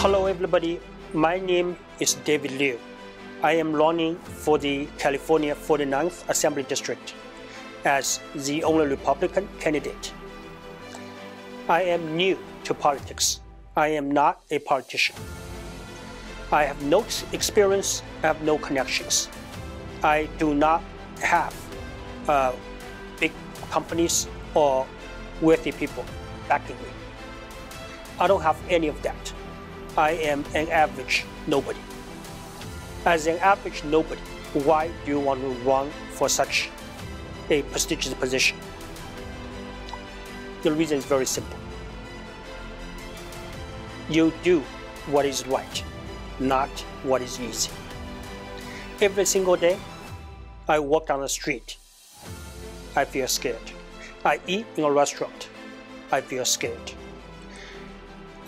Hello everybody, my name is David Liu. I am running for the California 49th Assembly District as the only Republican candidate. I am new to politics. I am not a politician. I have no experience, I have no connections. I do not have big companies or wealthy people backing me. I don't have any of that. I am an average nobody. As an average nobody, why do you want to run for such a prestigious position? The reason is very simple. You do what is right, not what is easy. Every single day, I walk down the street, I feel scared. I eat in a restaurant, I feel scared.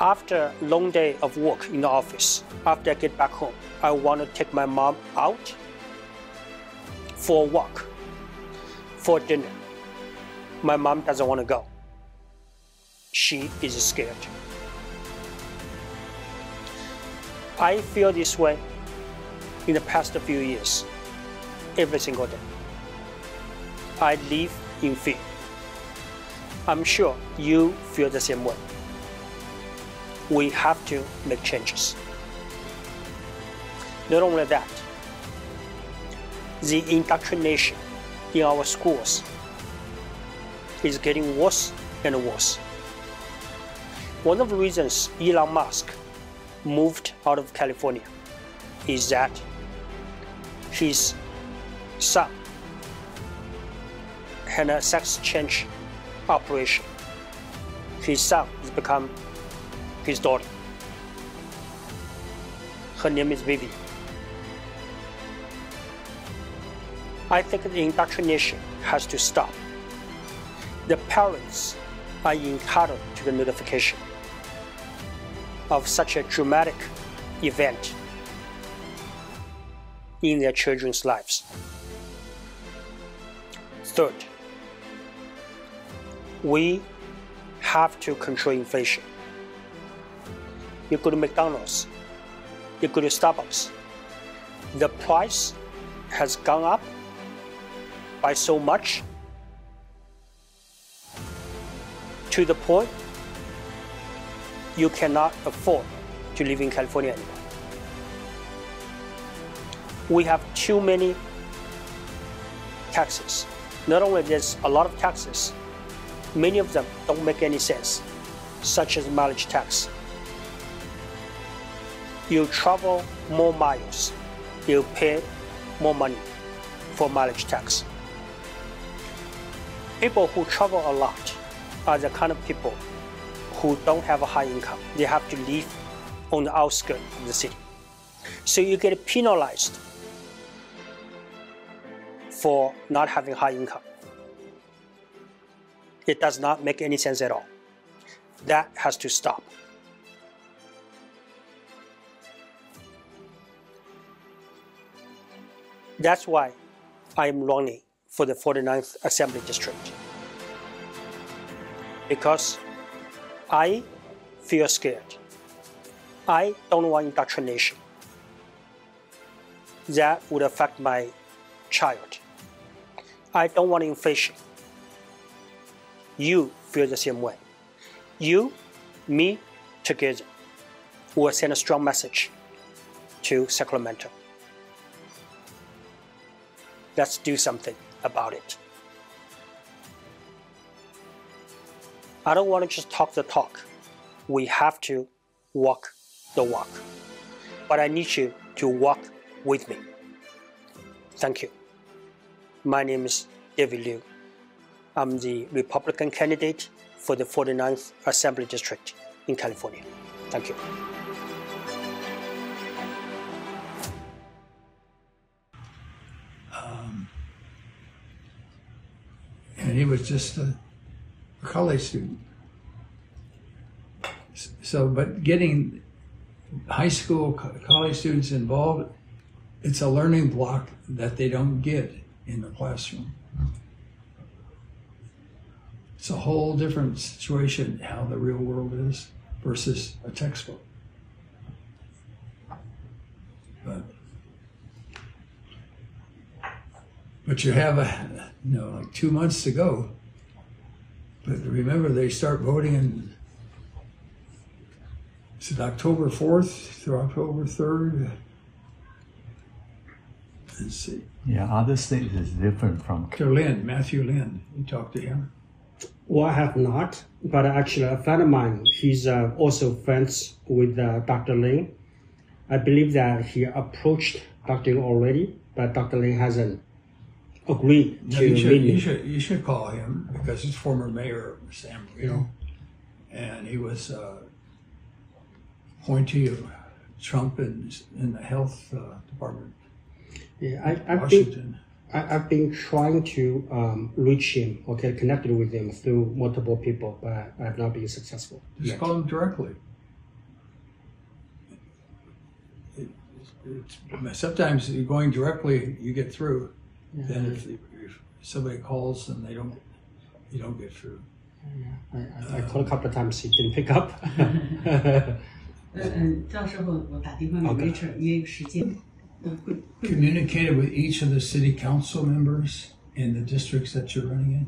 After a long day of work in the office, after I get back home, I want to take my mom out for a walk, for dinner. My mom doesn't want to go. She is scared. I feel this way in the past few years, every single day. I live in fear. I'm sure you feel the same way. We have to make changes. Not only that, the indoctrination in our schools is getting worse and worse. One of the reasons Elon Musk moved out of California is that his son had a sex change operation. His son has become his daughter. Her name is Vivi. I think the indoctrination has to stop. The parents are entitled to the notification of such a dramatic event in their children's lives. Third, we have to control inflation. You go to McDonald's, you go to Starbucks, the price has gone up by so much to the point you cannot afford to live in California anymore. We have too many taxes. Not only there's a lot of taxes, many of them don't make any sense, such as mileage tax. You travel more miles, you pay more money for mileage tax. People who travel a lot are the kind of people who don't have a high income. They have to live on the outskirts of the city. So you get penalized for not having high income. It does not make any sense at all. That has to stop. That's why I am running for the 49th Assembly District. Because I feel scared. I don't want indoctrination. That would affect my child. I don't want inflation. You feel the same way. You, me, together will send a strong message to Sacramento. Let's do something about it. I don't want to just talk the talk. We have to walk the walk. But I need you to walk with me. Thank you. My name is David Liu. I'm the Republican candidate for the 49th Assembly District in California. Thank you. And he was just a college student. So, but getting high school, college students involved, it's a learning block that they don't get in the classroom. It's a whole different situation how the real world is versus a textbook. But you have like 2 months to go. But remember, they start voting in, is it October 4th through October 3rd? Let's see. Yeah, other states is different from. Matthew Lynn, you talked to him? Well, I have not, but actually a friend of mine, he's also friends with Dr. Lin. I believe that he approached Dr. Lin already, but Dr. Lin hasn't agreed to meet me. You should call him because he's former mayor of San Marino, and he was appointee of Trump in the health department. Yeah, I've been trying to reach him or get connected with him through multiple people, but I have not been successful. Just call him directly. Sometimes going directly, you get through. Yeah. Then if somebody calls and you don't get through. I called a couple of times, he didn't pick up. 到时候我打电话给 Richard 约一个时间。 Communicated with each of the city council members in the districts that you're running in?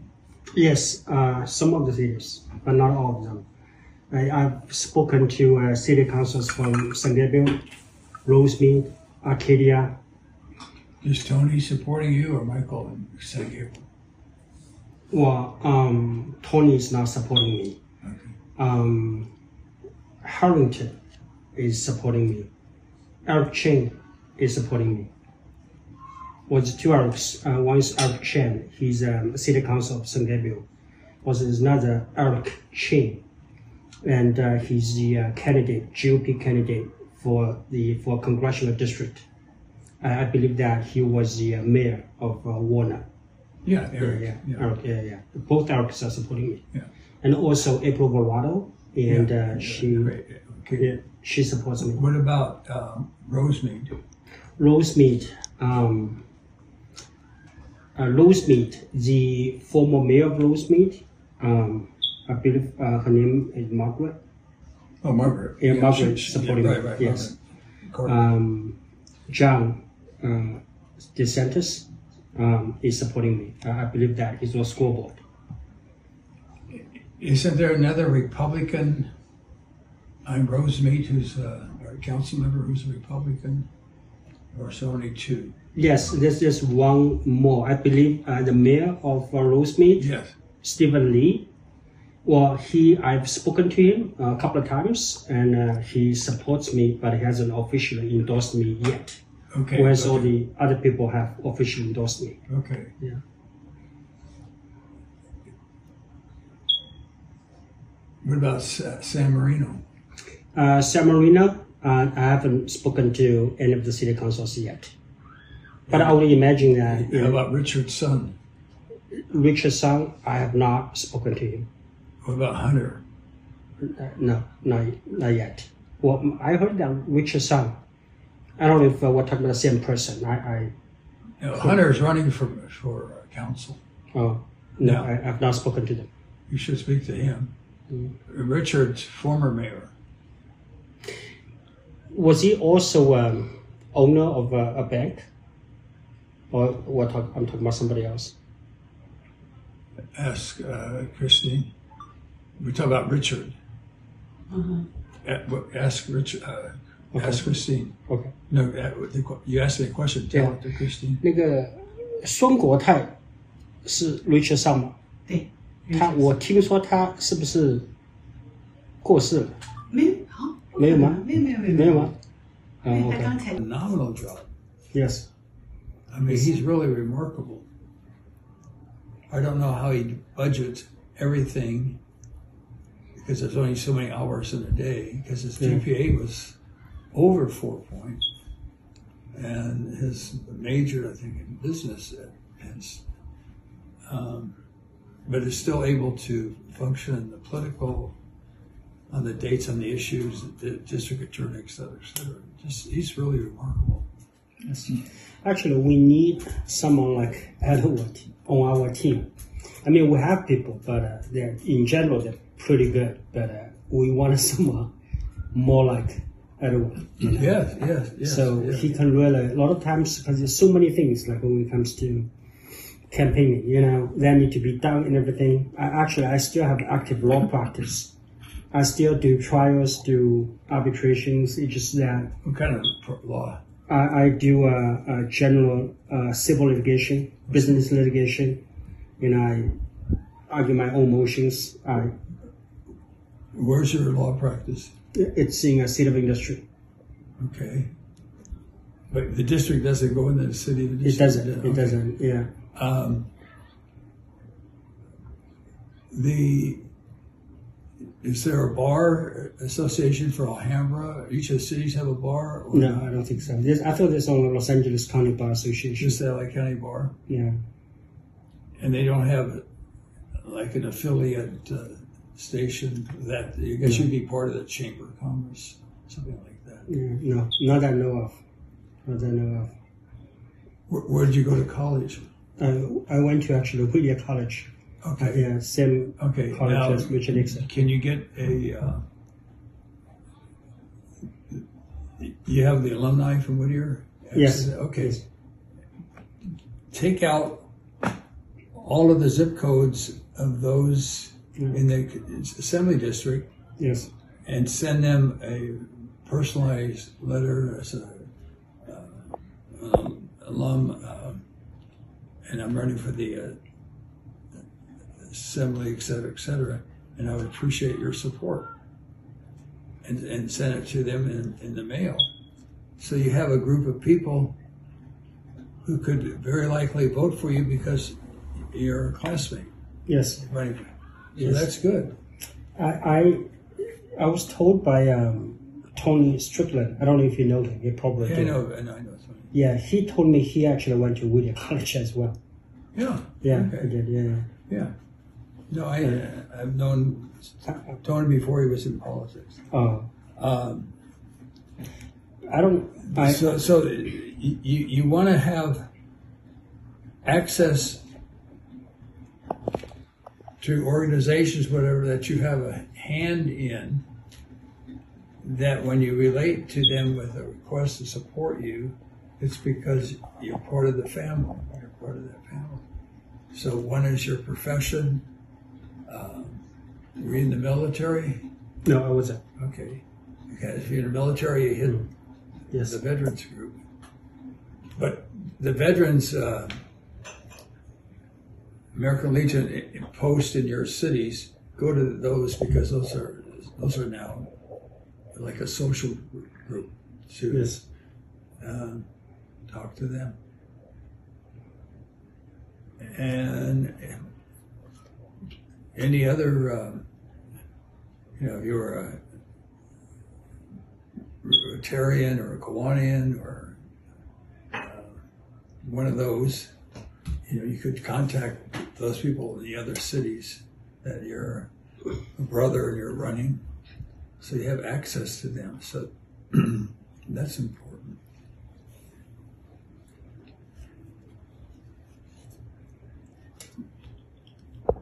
Yes, some of the cities, but not all of them. I've spoken to city councils from San Gabriel, Rosemead, Arcadia. Is Tony supporting you or Michael in San Gabriel? Well, Tony is not supporting me. Okay. Harrington is supporting me. Eric Chen is supporting me. Well, there's two Erics. One is Eric Chen. He's city council of San Gabriel. Also, there's another Eric Chen, and he's the candidate, GOP candidate for congressional district. I believe that he was the mayor of Warner. Yeah, Eric. Yeah. Eric, yeah. Both Erics are supporting me. Yeah. And also April Verado, and she supports me. What about Rosemead? Rosemead, Rosemead, the former mayor of Rosemead, I believe her name is Margaret. Oh, Margaret. Yeah, Margaret supporting me. Right, yes. John DeSantis is supporting me. I believe that he's on scoreboard. Isn't there another Republican on Rosemead who's a council member who's a Republican? Or so only two? Yes, there's just one more. I believe the mayor of Rosemead, yes, Stephen Lee. Well, I've spoken to him a couple of times, and he supports me, but he hasn't officially endorsed me yet. Okay. Whereas all the other people have officially endorsed me. Okay. Yeah. What about San Marino? San Marino, I haven't spoken to any of the city councils yet. But I would imagine that... How about Richard's son? Richard's son, I have not spoken to him. What about Hunter? No, not yet. Well, I heard that Richard's son. I don't know if we're talking about the same person. Hunter's running for council. Oh, no, I have not spoken to them. You should speak to him. Mm-hmm. Richard's former mayor. Was he also owner of a bank? Or I'm talking about somebody else? Ask Christine. We talk about Richard. Ask Richard. Okay. Ask Christine. Okay. No, you asked me a question. Tell it to Christine. 那个孙国泰是 Richard 上吗？对。我听说他是不是过世了？没有吗？没有吗？他刚才 phenomenal job. Yes. I mean, he's really remarkable. I don't know how he budgets everything because there's only so many hours in a day because his GPA was over 4 points and his major, I think, in business at Penn. But is still able to function in the political, on the dates, on the issues, the district attorney, et cetera, et cetera. He's really remarkable. Yes. Actually, we need someone like Edward on our team. I mean, we have people, but in general, they're pretty good. But we want someone more like Edward. Yes. So he can really, a lot of times, because there's so many things, like when it comes to campaigning, that need to be done and everything. I still have active law practice. I still do trials, do arbitrations. It's just that. What kind of law? I do general civil litigation, business litigation, and I argue my own motions. Where's your law practice? It's in a city of industry. Okay. But the district doesn't go into the city? It doesn't. It doesn't, yeah. Is there a bar association for Alhambra? Each of the cities have a bar? Or No, I don't think so. I thought there's only Los Angeles County Bar Association. Just the LA County Bar? Yeah. And they don't have like an affiliate station that I guess you'd be part of the Chamber of Commerce, something like that. Yeah, no, not that I know of. Not that I know of. Where did you go to college? I went to actually Whittier College. Okay. Yeah, same college now, as Richard Nixon. Can you get you have the alumni from Whittier? Yes. Okay. Yes. Take out all of the zip codes of those in the assembly district. Yes. And send them a personalized letter as a alum, and I'm running for the assembly, et cetera, and I would appreciate your support. And send it to them in the mail. So you have a group of people who could very likely vote for you because you're a classmate. Yes. Right. So Yes. that's good. I was told by Tony Strickland. I don't know if you know him. You probably do. I know Tony. Yeah, he told me he actually went to Whittier College as well. Yeah. Yeah, Okay. he did. Yeah. Yeah. No, I've known Tony before he was in politics. Oh. So you want to have access to organizations, whatever, that you have a hand in, that when you relate to them with a request to support you, it's because you're part of the family. You're part of that family. So one is your profession. Were you in the military? No, I wasn't. Okay. Because if you're in the military, you hit Yes. the veterans group. But the veterans, American Legion posts in your cities, go to those because those are now like a social group to Yes. talk to them. And any other, if you're a Rotarian or a Kiwanian or one of those, you could contact those people in the other cities that you're a brother and you're running, so you have access to them. So that's important.